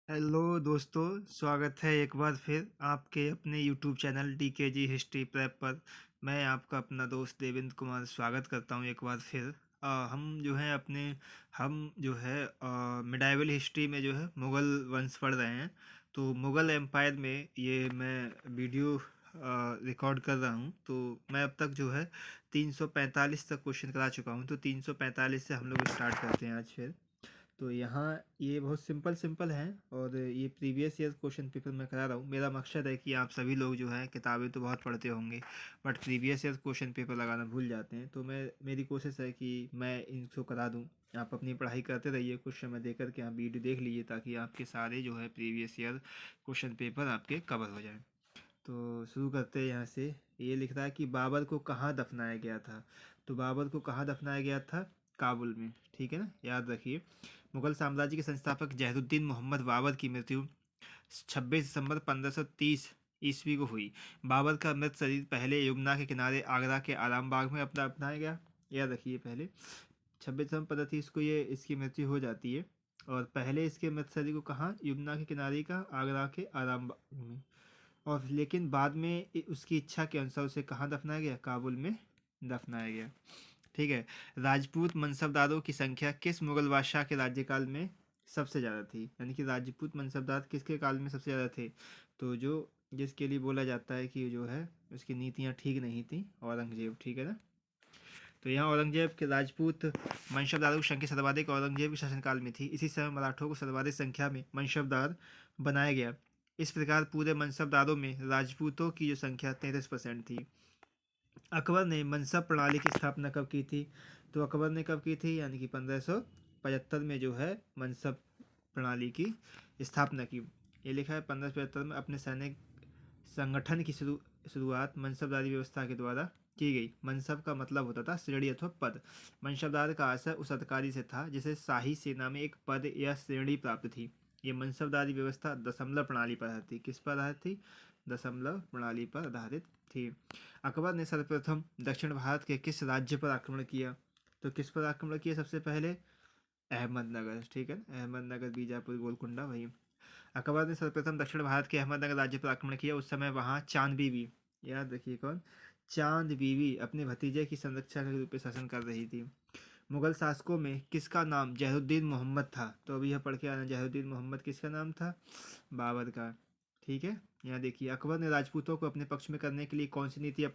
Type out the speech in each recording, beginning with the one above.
Hello दोस्तों, स्वागत है एक बार फिर आपके अपने YouTube channel DKG history prep पर। मैं आपका अपना दोस्त देवेंद्र कुमार स्वागत करता हूं एक बार फिर। हम जो है मिडाइवल हिस्ट्री में जो है मुग़ल वंश पढ़ रहे हैं। तो मुग़ल एम्पायर में ये मैं वीडियो रिकॉर्ड कर रहा हूं। तो मैं अब तक जो है 345 तक क्वेश्चन करा चुका हूं। तो 345 से हम लोग स्टार्ट करते हैं आज फिर। तो यहाँ ये बहुत सिंपल सिंपल हैं और ये प्रीवियस ईयर क्वेश्चन पेपर मैं करा रहा हूँ। मेरा मकसद है कि आप सभी लोग जो है किताबें तो बहुत पढ़ते होंगे but previous year question paper लगाना भूल जाते हैं। तो मेरी कोशिश है कि मैं इनको करा दूँ। आप अपनी पढ़ाई करते रहिए, कुछ समय दे करके आप वीडियो देख लीजिए ताकि आपके सारे जो है प्रीवियस ईयर क्वेश्चन पेपर आपके कवर हो जाएँ। तो शुरू करते हैं यहाँ से। ये लिख रहा है कि बाबर को कहाँ दफनाया गया था। तो बाबर को कहाँ दफनाया गया था? काबुल में। ठीक है ना, याद रखिए। मुगल साम्राज्य के संस्थापक जहरुद्दीन मोहम्मद बाबर की मृत्यु 26 दिसंबर 1530 ईस्वी को हुई। बाबर का मृत शरीर पहले यमुना के किनारे आगरा के आराम बाग में अपना अपनाया गया। याद रखिए, पहले 26 दिसंबर 1530 को ये इसकी मृत्यु हो जाती है। और पहले इसके मृत शरीर को कहाँ? यमुना के किनारे का आगरा के आराम बाग में। और लेकिन बाद में उसकी इच्छा के अनुसार उसे कहाँ दफनाया गया? काबुल में दफनाया गया। ठीक है। राजपूत मनसबदारों की संख्या किस मुगल बादशाह के राज्यकाल में सबसे ज़्यादा थी? यानी कि राजपूत मनसबदार किसके काल में सबसे ज़्यादा थे? तो जो जिसके लिए बोला जाता है कि जो है उसकी नीतियाँ ठीक नहीं थी, औरंगजेब। ठीक है ना। तो यहाँ औरंगजेब के राजपूत मनसबदारों की संख्या सर्वाधिक औरंगजेब के शासनकाल में थी। इसी समय मराठों को सर्वाधिक संख्या में मनसबदार बनाया गया। इस प्रकार पूरे मनसबदारों में राजपूतों की जो संख्या 33% थी। अकबर ने मनसब प्रणाली की स्थापना कब की थी? तो अकबर ने कब की थी? यानी कि 1575 में जो है मनसब प्रणाली की स्थापना की। ये लिखा है 1575 में अपने सैनिक संगठन की शुरुआत मनसबदारी व्यवस्था के द्वारा की गई। मनसब का मतलब होता था श्रेणी अथवा पद। मनसबदार का आशय उस अधिकारी से था जिसे शाही सेना में एक पद या श्रेणी प्राप्त थी। ये मनसबदारी व्यवस्था दशमलव प्रणाली पर आधारित थी। किस पर आधारित थी? दशमलव प्रणाली पर आधारित थी। अकबर ने सर्वप्रथम दक्षिण भारत के किस राज्य पर आक्रमण किया? तो किस पर आक्रमण किया सबसे पहले? अहमदनगर। ठीक है, अहमदनगर, बीजापुर, गोलकुंडा, वही। अकबर ने सर्वप्रथम दक्षिण भारत के अहमदनगर राज्य पर आक्रमण किया। उस समय वहाँ चांद बीवी, याद रखिए कौन? चांद बीवी अपने भतीजे की संरक्षा के रूप में शासन कर रही थी। मुगल शासकों में किसका नाम जहरुद्दीन मोहम्मद था? तो अभी यह पढ़ के आना, जहरुद्दीन मोहम्मद किसका नाम था? बाबर का। ठीक है। यहाँ देखिए, अकबर ने राजपूतों को अपने पक्ष में करने के लिए कौन सी नीति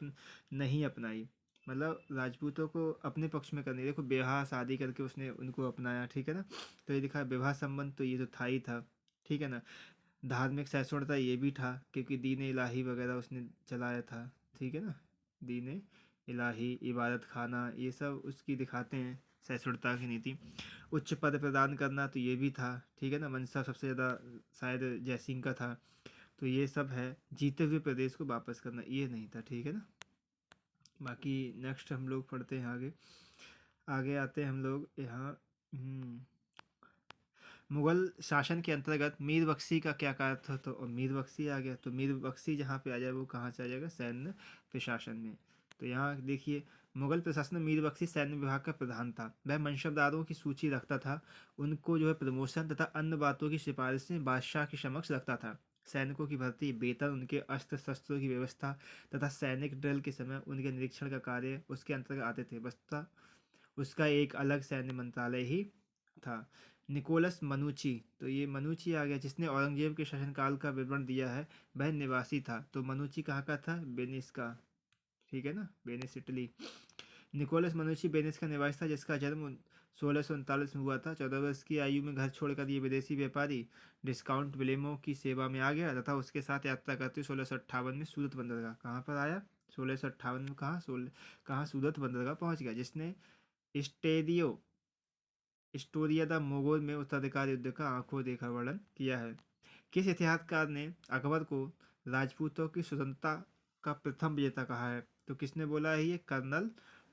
नहीं अपनाई? मतलब राजपूतों को अपने पक्ष में करने, देखो विवाह शादी करके उसने उनको अपनाया। ठीक है ना। तो ये दिखा विवाह संबंध, तो ये तो था ही था। ठीक है ना। धार्मिक सहिष्णुता ये भी था क्योंकि दीन इलाही वगैरह उसने चलाया था। ठीक है ना। दीन इलाही, इबादत खाना, ये सब उसकी दिखाते हैं सहिष्णुता की नीति। उच्च पद प्रदान करना, तो ये भी था। ठीक है ना। मनसा सबसे ज़्यादा शायद जयसिंह का था। तो ये सब है। जीते हुए प्रदेश को वापस करना, ये नहीं था। ठीक है ना। बाकी नेक्स्ट हम लोग पढ़ते हैं आगे। आगे आते हैं हम लोग यहाँ। मुगल शासन के अंतर्गत मीर बख्शी का क्या कार्य था? तो मीर बख्शी आ गया। तो मीर बख्शी जहाँ पे आ जाए वो कहाँ से आ जाएगा? सैन्य प्रशासन में। तो यहाँ देखिए, मुगल प्रशासन में मीर बख्शी सैन्य विभाग का प्रधान था। वह मनसबदारों की सूची रखता था, उनको जो है प्रमोशन तथा अन्य बातों की सिफारिशें बादशाह के समक्ष रखता था। सैनिकों की भर्ती, वेतन, उनके अस्त्र शस्त्रों की व्यवस्था तथा सैनिक ड्रिल के समय उनके निरीक्षण का कार्य उसके अंतर्गत आते थे। वस्तुतः उसका एक अलग सैन्य मंत्रालय ही था। निकोलस मनुची, तो ये मनुची आ गया जिसने औरंगजेब के शासनकाल का विवरण दिया है। वह निवासी था। तो मनुची कहाँ का था? वेनिस का। ठीक है ना, वेनिस, इटली। निकोलस मनुची वेनिस का निवासी था जिसका जन्म 1639 में हुआ था। 14 वर्ष की आयु में घर छोड़कर ये विदेशी व्यापारी डिस्काउंट विलेमो की सेवा में आ गया तथा उसके साथ यात्रा करते 1658 में सूरत बंदरगाह कहाँ पर आया? 1658 में कहाँ सूरत बंदरगाह पहुंच गया, जिसने स्टेडियो स्टोरिया द मोगल में उत्तराधिकार युद्ध का आंखों देखा वर्णन किया है। किस इतिहासकार ने अकबर को राजपूतों की स्वतंत्रता का प्रथम विजेता कहा है? तो किसने बोला है? ये कर्नल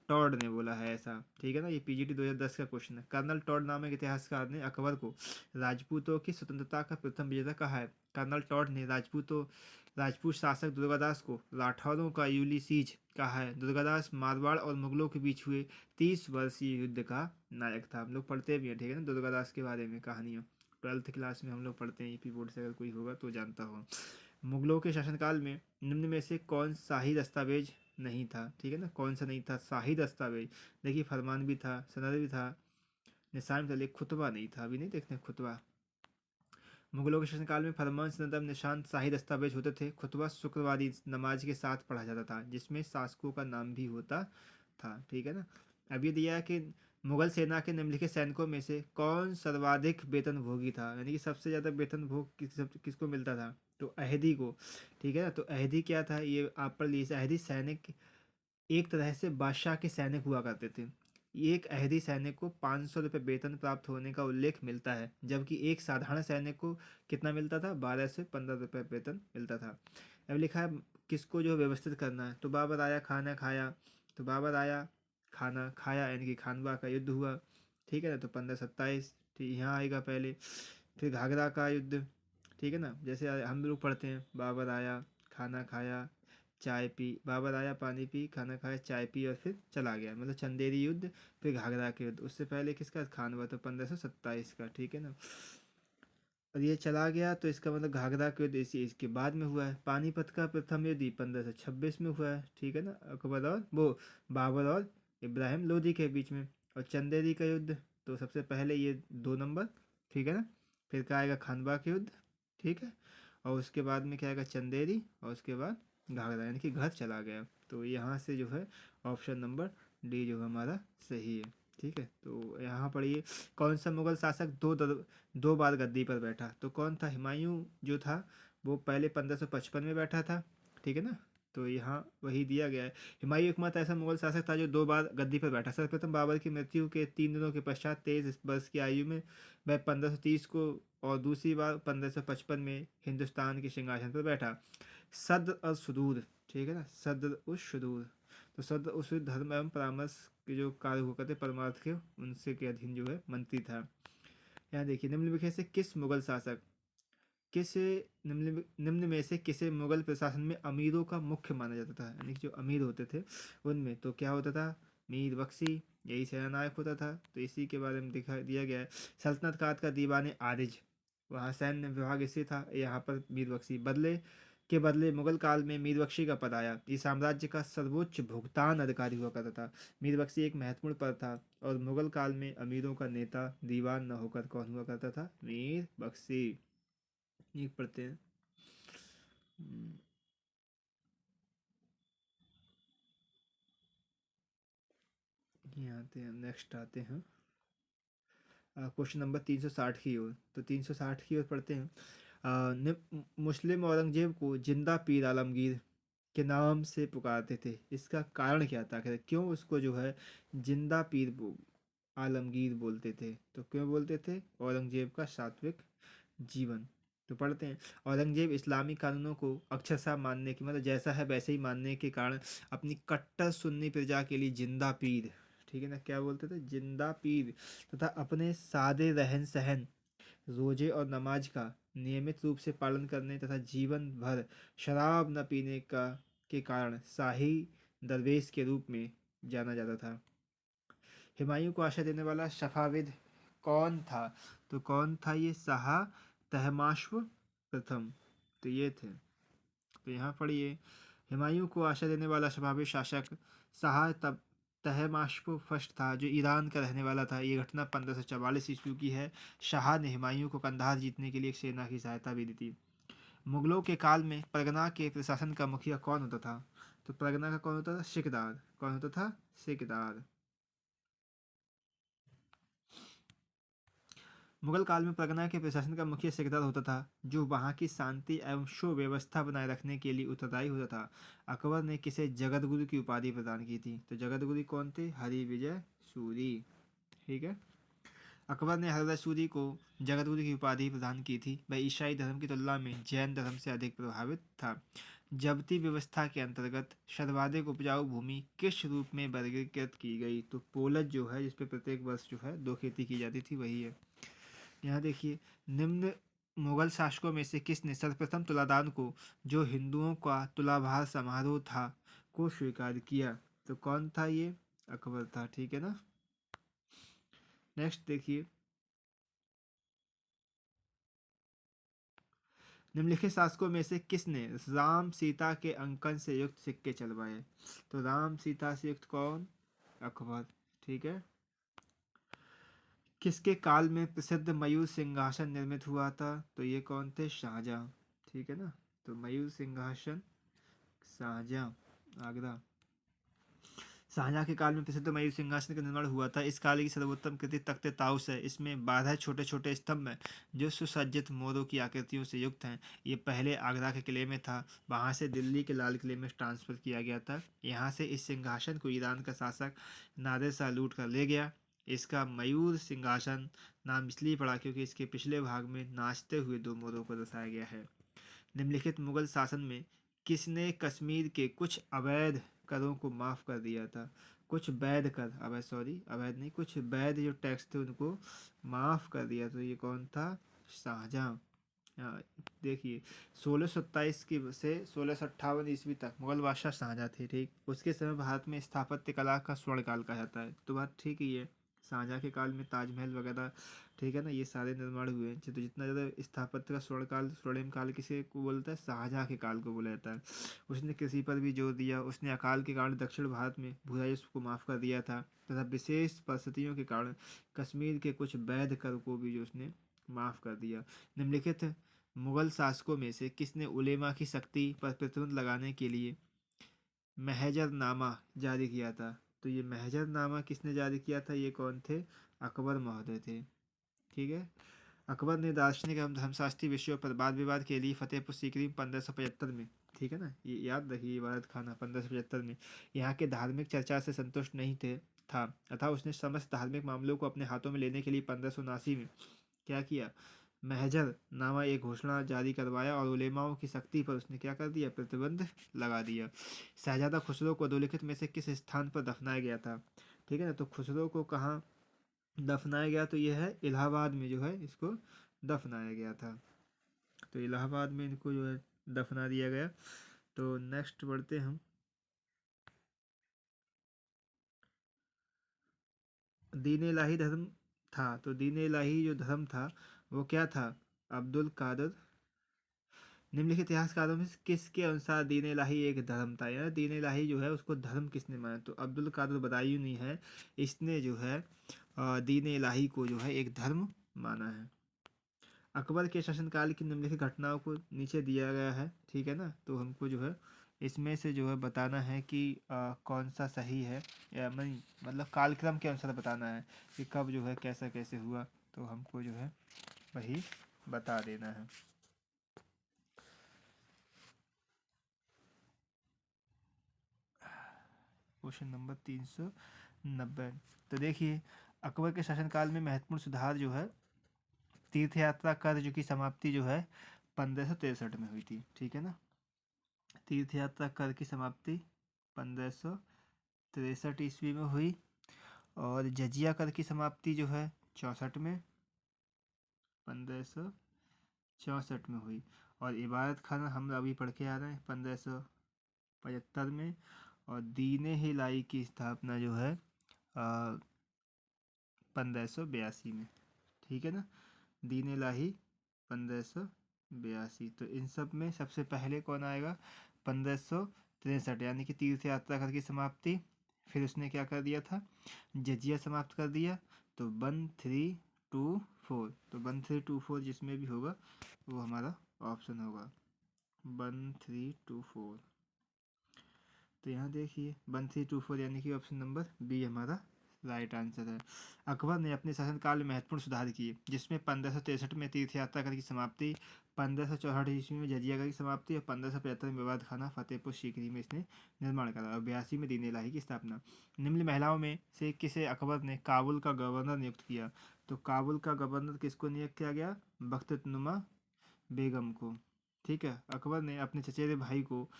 टॉड ने बोला है ऐसा। ठीक है ना। ये पीजीटी 2010 का क्वेश्चन है। कर्नल टॉड नामक इतिहासकार ने अकबर को राजपूतों की स्वतंत्रता का प्रथम विजेता कहा है। कर्नल टॉड ने राजपूत शासक दुर्गादास को राठौरों का यूलिसीज कहा है। दुर्गादास मारवाड़ और मुगलों के बीच हुए 30 वर्षीय युद्ध का नायक था। हम लोग पढ़ते भी हैं। ठीक है ना, दुर्गादास के बारे में कहानियाँ। 12th क्लास में हम लोग पढ़ते हैं, यूपी बोर्ड से अगर कोई होगा तो जानता हो। मुगलों के शासनकाल में निम्न में से कौन शाही दस्तावेज नहीं था, ठीक है ना, कौन सा नहीं था शाही दस्तावेज। देखिए फरमान भी था, सनद भी था, निशान था, लेकिन खुतबा नहीं था। अभी नहीं देखते खुतबा। मुगलों के शासनकाल में फरमान, सनद और निशान शाही दस्तावेज होते थे। खुतबा शुक्रवारी नमाज के साथ पढ़ा जाता था, जिसमें शासकों का नाम भी होता था, ठीक है ना। अब ये दिया है कि मुगल सेना के निम्नलिखित सैनिकों में से कौन सर्वाधिक वेतन भोगी था, यानी कि सबसे ज़्यादा वेतन भोग किसको मिलता था, तो अहदी को, ठीक है ना। तो अहदी क्या था, ये आप पढ़ लीजिए। अहदी सैनिक एक तरह से बादशाह के सैनिक हुआ करते थे। एक अहदी सैनिक को 500 रुपये वेतन प्राप्त होने का उल्लेख मिलता है, जबकि एक साधारण सैनिक को कितना मिलता था, 12 से 15 रुपये वेतन मिलता था। अब लिखा है किसको जो व्यवस्थित करना है, तो बाबर आया खाना खाया, तो बाबर आया खाना खाया यानी कि खानवा का युद्ध हुआ, ठीक है ना। तो 1527, ठीक यहाँ आएगा पहले। फिर घाघरा का युद्ध, ठीक है ना, जैसे हम लोग पढ़ते हैं बाबर आया खाना खाया चाय पी, बाबर आया पानी पी खाना खाया चाय पी और फिर चला गया, मतलब चंदेरी युद्ध, फिर घाघरा के युद्ध। उससे पहले किसका खानवा, तो 1527 का, ठीक है ना। और ये चला गया तो इसका मतलब घाघरा के युद्ध इसी इसके बाद में हुआ है। पानीपत का प्रथम युद्ध 1526 में हुआ है, ठीक है ना, अकबर और वो बाबर और इब्राहिम लोदी के बीच में। और चंदेरी का युद्ध तो सबसे पहले ये 2 नंबर, ठीक है ना। फिर क्या आएगा, खानवा के युद्ध, ठीक है। और उसके बाद में क्या आएगा, चंदेरी, और उसके बाद घाघरा, यानी कि घर चला गया। तो यहाँ से जो है ऑप्शन नंबर डी जो हमारा सही है, ठीक है। तो यहाँ पढ़िए, कौन सा मुगल शासक 2 बार गद्दी पर बैठा, तो कौन था, हुमायूं जो था वो पहले 1555 में बैठा था, ठीक है ना। तो यहाँ वही दिया गया है। हुमायूं एकमात्र ऐसा मुगल शासक था जो 2 बार गद्दी पर बैठा। सर्वप्रथम बाबर की मृत्यु के 3 दिनों के पश्चात 23 वर्ष की आयु में वह 1530 को, और दूसरी बार 1555 में हिंदुस्तान के सिंहासन पर बैठा। सद्र और सुदूर, ठीक है ना, सद्र उस सुदूर। तो सद्र उस धर्म एवं परामर्श के जो कार्य हुआ करते परमार्थ के, उनसे के अधीन जो है मंत्री था। यहाँ देखिए, निम्नलिखित से किस मुगल शासक, किस निम्न में से किसे मुगल प्रशासन में अमीरों का मुख्य माना जाता था, यानी कि जो अमीर होते थे उनमें, तो क्या होता था, मीर बख्शी, यही सेनानायक होता था। तो इसी के बारे में दिखा दिया गया है। सल्तनत काल का दीवान आरिज, वहाँ सैन्य विभाग स्थित था, यहाँ पर मीर बख्शी। बदले मुगल काल में मीर बख्शी का पद आया। ये साम्राज्य का सर्वोच्च भुगतान अधिकारी हुआ करता था। मीर बख्शी एक महत्वपूर्ण पद था। और मुगल काल में अमीरों का नेता दीवान न होकर कौन हुआ करता था, मीर बख्शी। ये पढ़ते हैं। ये आते हैं, नेक्स्ट आते हैं क्वेश्चन नंबर 360 की ओर। तो 360 की ओर पढ़ते हैं। मुस्लिम औरंगजेब को जिंदा पीर आलमगीर के नाम से पुकारते थे, इसका कारण क्या था, कहते क्यों उसको जो है जिंदा पीर आलमगीर बोलते थे, तो क्यों बोलते थे, औरंगजेब का सात्विक जीवन। तो पढ़ते हैं, औरंगजेब इस्लामी कानूनों को अक्षरशः मानने की, मतलब जैसा है वैसे ही मानने के कारण अपनी कट्टर सुन्नी प्रजा के लिए जिंदा पीर, ठीक है ना, क्या बोलते थे, जिंदा पीर, तथा अपने सादे रहन सहन, रोजे और नमाज का नियमित रूप से पालन करने तथा जीवन भर शराब न पीने का के कारण शाही दरवेश के रूप में जाना जाता था। हुमायूं को आशा देने वाला सफाविद कौन था, तो कौन था ये, शाह तहमास्प प्रथम। तो ये थे। तो यहाँ पढ़िए, हुमायूं को आशा देने वाला सफाविद शासक शाह तब तहमास्प फर्स्ट था, जो ईरान का रहने वाला था। ये घटना 1544 ईस्वी की है। शाह ने हुमायूं को कंधार जीतने के लिए एक सेना की सहायता भी दी थी। मुगलों के काल में परगना के प्रशासन का मुखिया कौन होता था, तो परगना का कौन होता था, सिकदार। कौन होता था, सिकदार। मुगल काल में परगना के प्रशासन का मुखिया सिकदार होता था, जो वहाँ की शांति एवं सुव्यवस्था बनाए रखने के लिए उत्तरदायी होता था। अकबर ने किसे जगत गुरु की उपाधि प्रदान की थी, तो जगत गुरु कौन थे, हरि विजय सूरी, ठीक है। अकबर ने हरदर सूरी को जगत गुरु की उपाधि प्रदान की थी। वह ईसाई धर्म की तुलना में जैन धर्म से अधिक प्रभावित था। जबती व्यवस्था के अंतर्गत सर्वाधिक उपजाऊ भूमि किस रूप में वर्गीकृत की गई, तो पोलज जो है, जिसपे प्रत्येक वर्ष जो है 2 खेती की जाती थी, वही है। यहाँ देखिए, निम्न मुगल शासकों में से किसने सर्वप्रथम तुलादान को, जो हिंदुओं का तुलाभार समारोह था, को स्वीकार किया, तो कौन था ये, अकबर था, ठीक है ना। नेक्स्ट देखिए, निम्नलिखित शासकों में से किसने राम सीता के अंकन से युक्त सिक्के चलवाए? तो राम सीता से युक्त कौन? अकबर। ठीक है। किसके काल में प्रसिद्ध मयूर सिंहासन निर्मित हुआ था? तो ये कौन थे? शाहजहां। ठीक है ना। तो मयूर सिंहासन शाहजहां, आगरा। शाहजहां के काल में प्रसिद्ध मयूर सिंहासन का निर्माण हुआ था। इस काल की सर्वोत्तम कृति तख्त ताउस है। इसमें 12 छोटे छोटे स्तंभ हैं जो सुसज्जित मोरों की आकृतियों से युक्त हैं। ये पहले आगरा के किले में था, वहां से दिल्ली के लाल किले में ट्रांसफर किया गया था। यहाँ से इस सिंहासन को ईरान का शासक नादिर शाह लूट कर ले गया। इसका मयूर सिंहासन नाम इसलिए पड़ा क्योंकि इसके पिछले भाग में नाचते हुए दो मोरों को दर्शाया गया है। निम्नलिखित मुगल शासन में किसने कश्मीर के कुछ अवैध करों को माफ कर दिया था? कुछ वैध कर, अवैध सॉरी अवैध नहीं, कुछ वैध जो टैक्स थे उनको माफ कर दिया। तो ये कौन था? शाहजहां। देखिए 1627 की से 1658 ईस्वी तक मुगल बादशाह शाहजहां थे। ठीक, उसके समय भारत में स्थापत्य कला का स्वर्ण काल कहा जाता है। तो बात ठीक ही है, शाहजहां के काल में ताजमहल वगैरह, ठीक है ना, ये सारे निर्माण हुए हैं। तो जितना ज़्यादा स्थापत्य का स्वर्ण काल, स्वर्णिम काल किसे को बोलता है? शाहजहां के काल को बोला जाता है। उसने कृषि पर भी जोर दिया। उसने अकाल के कारण दक्षिण भारत में भूराइश को माफ़ कर दिया था तथा विशेष परिस्थितियों के कारण कश्मीर के कुछ वैध कर को भी जो उसने माफ़ कर दिया। निम्नलिखित मुगल शासकों में से किसने उलेमा की सख्ती पर प्रतिबंध लगाने के लिए महजरनामा जारी किया था? तो ये महजरनामा किसने जारी किया था? ये कौन थे? अकबर महोदय थे। ठीक है। अकबर ने दार्शनिक एवं धर्मशास्त्री विषयों पर वाद विवाद के लिए फतेहपुर सीकरी 1575 में, ठीक है ना, ये याद रखिए, इबादत खाना 1575 में यहाँ के धार्मिक चर्चा से संतुष्ट नहीं थे था अतः उसने समस्त धार्मिक मामलों को अपने हाथों में लेने के लिए 1579 में क्या किया? महजर नामा एक घोषणा जारी करवाया और उलेमाओं की सख्ती पर उसने क्या कर दिया? प्रतिबंध लगा दिया। शहजादा खुसरो को अधोलिखित में से किस स्थान पर दफनाया गया था? ठीक है ना। तो खुसरो को कहाँ दफनाया गया? तो यह है इलाहाबाद में जो है इसको दफनाया गया था। तो इलाहाबाद में इनको जो है दफना दिया गया। तो नेक्स्ट बढ़ते हम। दीन इलाही धर्म था। तो दीन इलाही जो धर्म था वो क्या था? अब्दुल कादर। निम्नलिखित इतिहासकारों में से किसके अनुसार दीन इलाही एक धर्म था? यानी दीन इलाही जो है उसको धर्म किसने माना? तो अब्दुल कादर बदायूनी है, इसने जो है दीन इलाही को जो है एक धर्म माना है। अकबर के शासनकाल की निम्नलिखित घटनाओं को नीचे दिया गया है। ठीक है ना। तो हमको जो है इसमें से जो है बताना है कि कौन सा सही है, या नहीं मतलब कालक्रम के अनुसार बताना है कि कब जो है कैसा कैसे हुआ। तो हमको जो है वही बता देना है। Question number 390। तो देखिए अकबर के शासनकाल में महत्वपूर्ण सुधार जो है तीर्थ यात्रा कर्ज की समाप्ति जो है 1563 में हुई थी। ठीक है ना। तीर्थ यात्रा कर की समाप्ति 1563 ईस्वी में हुई और जजिया कर की समाप्ति जो है 64 में 1564 में हुई और इबादत खाना हम अभी पढ़ के आ रहे हैं 1575 में और दीन हिलाई की स्थापना जो है 1582 में। ठीक है ना। दीन इलाही 1582। तो इन सब में सबसे पहले कौन आएगा? 1563, यानी कि तीर्थ यात्रा कर की समाप्ति। फिर उसने क्या कर दिया था? जजिया समाप्त कर दिया। तो 1324, तो 1324 जिसमें भी होगा वो हमारा ऑप्शन होगा 1324। तो यहाँ देखिए 1324 यानी कि ऑप्शन नंबर बी हमारा राइट आंसर है। अकबर ने अपने शासनकाल में महत्वपूर्ण सुधार किए जिसमें 1563 में तीर्थ यात्रा कर की समाप्ति, 1564 ईस्वी में जजिया कर की समाप्ति और 1575 में विवाद खाना फतेहपुर सीकरी में इसने निर्माण करा और 82 में दीन इलाही की स्थापना। निम्न महिलाओं में से किसे अकबर ने काबुल का गवर्नर नियुक्त किया? तो काबुल का गवर्नर किसको नियुक्त किया गया? बख्तनुमा बेगम को। ठीक है। अकबर ने अपने चचेरे भाई को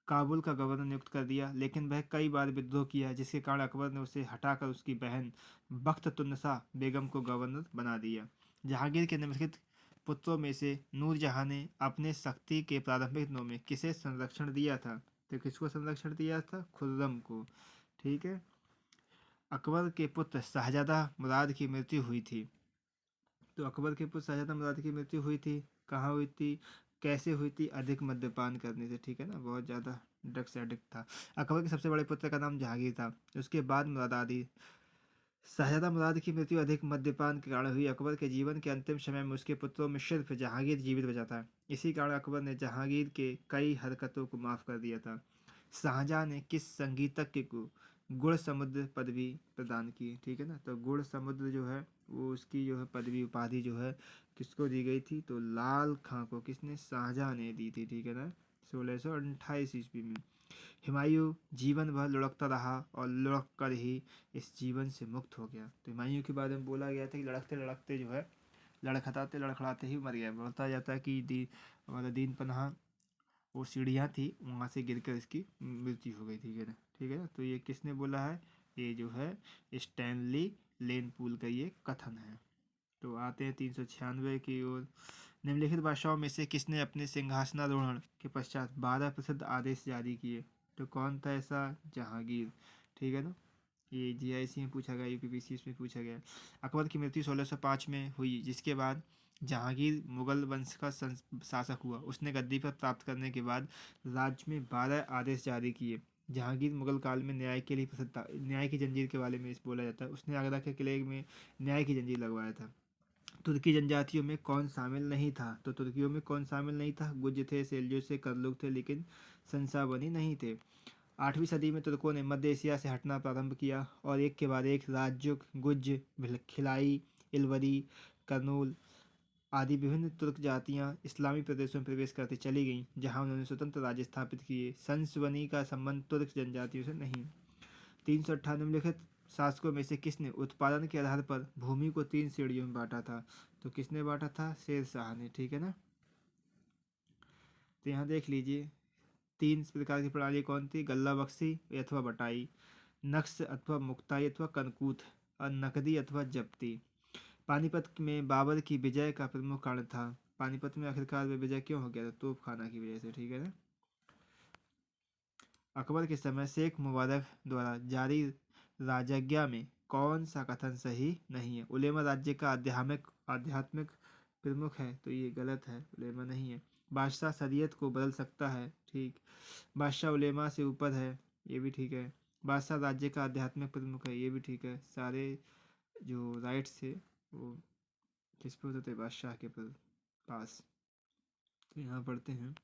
काबुल का गवर्नर नियुक्त कर दिया लेकिन वह कई बार विद्रोह किया जिसके कारण अकबर ने उसे हटाकर उसकी बहन बख्तुन्निसा बेगम को गवर्नर बना दिया। जहांगीर के निम्नलिखित पुत्रों में से नूरजहां ने अपने सख्ती के प्रारंभिक दिनों में किसे संरक्षण दिया था? तो किसको संरक्षण दिया था? खुर्रम को। ठीक है। अकबर के पुत्र शाहजादा मुराद की मृत्यु हुई थी। तो अकबर के पुत्र शाहजादा मुराद की मृत्यु हुई थी कहाँ हुई थी, कैसे हुई थी? अधिक मद्यपान करने से, ठीक है ना, बहुत ज़्यादा ड्रग्स एडिक्ट था। अकबर के सबसे बड़े पुत्र का नाम जहांगीर था। उसके बाद मुराद आदि। शाहजादा मुराद की मृत्यु अधिक मद्यपान के कारण हुई। अकबर के जीवन के अंतिम समय में उसके पुत्रों में सिर्फ जहांगीर जीवित बचा था। इसी कारण अकबर ने जहांगीर के कई हरकतों को माफ़ कर दिया था। शाहजहां ने किस संगीतज्ञ को गुण समुद्र पदवी प्रदान की? ठीक है ना, तो गुण समुद्र जो है वो उसकी जो है पदवी उपाधि जो है किसको दी गई थी? तो लाल खां को। किसने? शाहजहां ने दी थी, ठीक है ना, 1628 ईस्वी में। हुमायूं जीवन भर लुढ़कता रहा और लुढ़क कर ही इस जीवन से मुक्त हो गया। तो हुमायूं के बारे में बोला गया था कि लड़कते लड़कते जो है, लड़खड़ाते लड़खड़ाते ही मर गया। बोलता जाता है कि हमारा दीन पनाह वो सीढ़ियाँ थी, वहाँ से गिरकर इसकी मृत्यु हो गई थी, ठीक है ना। तो ये किसने बोला है? ये जो है स्टैनली लेनपूल का ये कथन है। तो आते हैं 396 की ओर। निम्नलिखित बादशाहों में से किसने अपने सिंहासनारोहण के पश्चात 12 प्रसिद्ध आदेश जारी किए? तो कौन था ऐसा? जहांगीर, ठीक है ना। ये जीआईसी में पूछा गया, यूपीपीसी में पूछा गया। अकबर की मृत्यु 1605 में हुई, जिसके बाद जहांगीर मुगल वंश का शासक हुआ। उसने गद्दी पर प्राप्त करने के बाद राज्य में 12 आदेश जारी किए। जहांगीर मुगल काल में न्याय के लिए प्रसिद्ध था। न्याय की जंजीर के बारे में इस बोला जाता है। उसने आगरा के किले में न्याय की जंजीर लगवाया था। तुर्की जनजातियों में कौन शामिल नहीं था? तो तुर्कियों में कौन शामिल नहीं था? गुज थे, सेल्जुक थे, करलुक थे, लेकिन संसाबनी नहीं थे। 8वीं सदी में तुर्कों ने मध्य एशिया से हटना प्रारंभ किया और एक के बाद एक राजुक, गुज, खिलाई, इलवरी, कर्नूल आदि विभिन्न तुर्क जातियां इस्लामी प्रदेशों में प्रवेश करती चली गईं, जहां उन्होंने स्वतंत्र राज्य स्थापित किए। संसवनी का संबंध तुर्क जनजातियों से नहीं। 398 निम्नलिखित शासकों में से किसने उत्पादन के आधार पर भूमि को 3 श्रेणियों में बांटा था? तो किसने बांटा था? शेर शाह ने, ठीक है ना। तो यहाँ देख लीजिए 3 प्रकार की प्रणाली कौन थी? गल्ला बख्शी अथवा बटाई, नक्श अथवा मुक्ताई अथवा कनकूत, और नकदी अथवा जब्ती। पानीपत में बाबर की विजय का प्रमुख कारण था। पानीपत में आखिरकार वे विजय क्यों हो गया था? तोप खाना की वजह से, ठीक है ना। अकबर के समय शेख मुबारक द्वारा जारी राजज्ञा में कौन सा कथन सही नहीं है? उलेमा राज्य का आध्यात्मिक प्रमुख है, तो ये गलत है, उलेमा नहीं है। बादशाह शरीयत को बदल सकता है, ठीक। बादशाह उलेमा से ऊपर है, ये भी ठीक है। बादशाह राज्य का आध्यात्मिक प्रमुख है, ये भी ठीक है। सारे जो राइट्स थे वो किस पे होते थे? बादशाह के पास। तो यहाँ पढ़ते हैं।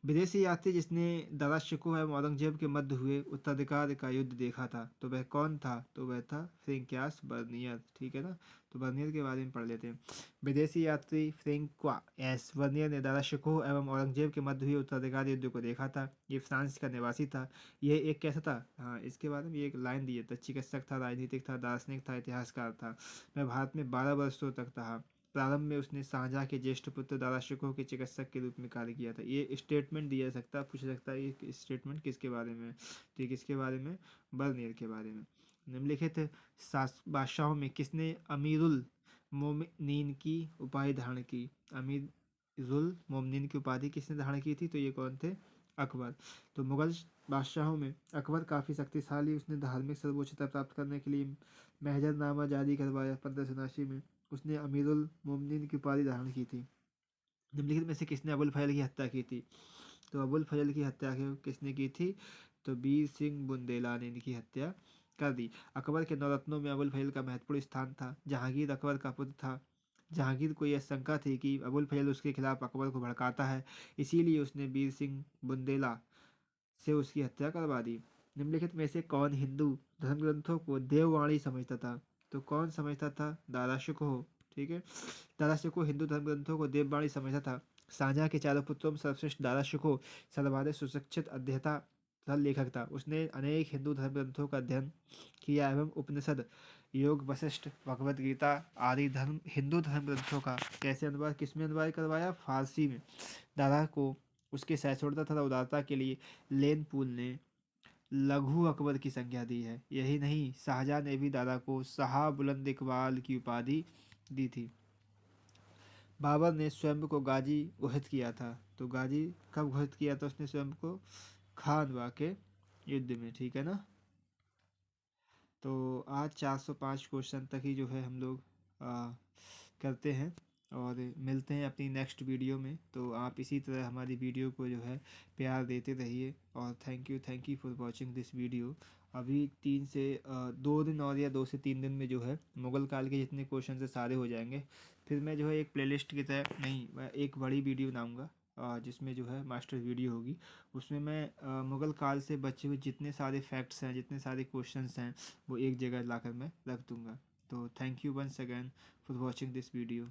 विदेशी यात्री जिसने दारा शिकोह एवं औरंगजेब के मध्य हुए उत्तराधिकार का युद्ध देखा था, तो वह कौन था? तो वह था फ्रेंकियास बर्नियर, ठीक है ना। तो बर्नियर के बारे में पढ़ लेते हैं। विदेशी यात्री फ्रेंकोइस बर्नियर ने दारा शिकोह एवं औरंगजेब के मध्य हुए उत्तराधिकार युद्ध को देखा था। ये फ्रांस का निवासी था। यह एक कैसा था? हाँ, इसके बारे में एक लाइन दी है। तो चिकित्सक था, राजनीतिक था, दार्शनिक था, इतिहासकार था। वह भारत में 12 वर्षों तक रहा। प्रारंभ में उसने शाहजहाँ के ज्येष्ठ पुत्र दारा शिकोह के चिकित्सक के रूप में कार्य किया था। ये स्टेटमेंट दिया जा सकता है, पूछ सकता है ये स्टेटमेंट किसके बारे में? तो ये किसके बारे में? बर्नियर के बारे में। निम्नलिखित बादशाहों में किसने अमीरुल मोमिनीन की उपाधि धारण की? अमीरुल मोमिनीन की उपाधि किसने धारण की थी? तो ये कौन थे? अकबर। तो मुगल बादशाहों में अकबर काफ़ी शक्तिशाली। उसने धार्मिक सर्वोच्चता प्राप्त करने के लिए महजरनामा जारी करवाया 1579 में। उसने अमीरुल मोमिनीन की उपाधि धारण की थी। निम्नलिखित में से किसने अबुल फजल की हत्या की थी? तो अबुल फजल की हत्या किसने की थी? तो वीर सिंह बुंदेला ने इनकी हत्या कर दी। अकबर के नौरत्नों में अबुल फजल का महत्वपूर्ण स्थान था। जहांगीर अकबर का पुत्र था। जहांगीर को यह शंका थी कि अबुल फजल उसके खिलाफ अकबर को भड़काता है, इसीलिए उसने वीर सिंह बुंदेला से उसकी हत्या करवा दी। निम्नलिखित में से कौन हिंदू धर्म ग्रंथों को देववाणी समझता था? तो कौन समझता था? दारा शिकोह, ठीक है। दारा शिकोह हिंदू धर्म ग्रंथों को देववाणी समझता था। शाहजहाँ के चारों पुत्रों में सर्वश्रेष्ठ दारा शिकोह सर्वाधिक सुशिक्षित अध्येता तथा लेखक था। उसने अनेक हिंदू धर्म ग्रंथों का अध्ययन किया एवं उपनिषद, योग, वशिष्ठ, भगवद गीता आदि हिंदू धर्म ग्रंथों का कैसे अनुवाद, किसमें अनुवाद करवाया? फारसी में। दारा को उसके सहिष्णुता तथा उदारता के लिए लेनपूल ने लघु अकबर की संज्ञा दी है। यही नहीं, शाहजहाँ ने भी दादा को शाह बुलंद इकबाल की उपाधि दी थी। बाबर ने स्वयं को गाजी घोषित किया था। तो गाजी कब घोषित किया था उसने स्वयं को? खानवा के युद्ध में, ठीक है ना। तो आज 405 क्वेश्चन तक ही जो है हम लोग करते हैं। और मिलते हैं अपनी नेक्स्ट वीडियो में। तो आप इसी तरह हमारी वीडियो को जो है प्यार देते रहिए, और thank you for watching this video. अभी 2 दिन और या 2 से 3 दिन में जो है मुग़ल काल के जितने क्वेश्चन है सारे हो जाएंगे। फिर मैं जो है एक प्लेलिस्ट की तरह नहीं, मैं एक बड़ी वीडियो बनाऊँगा जिसमें जो है मास्टर वीडियो होगी। उसमें मैं मुग़ल काल से बचे हुए जितने सारे फैक्ट्स हैं, जितने सारे क्वेश्चंस हैं, वो एक जगह लाकर मैं रख दूँगा। तो thank you once again for watching this video.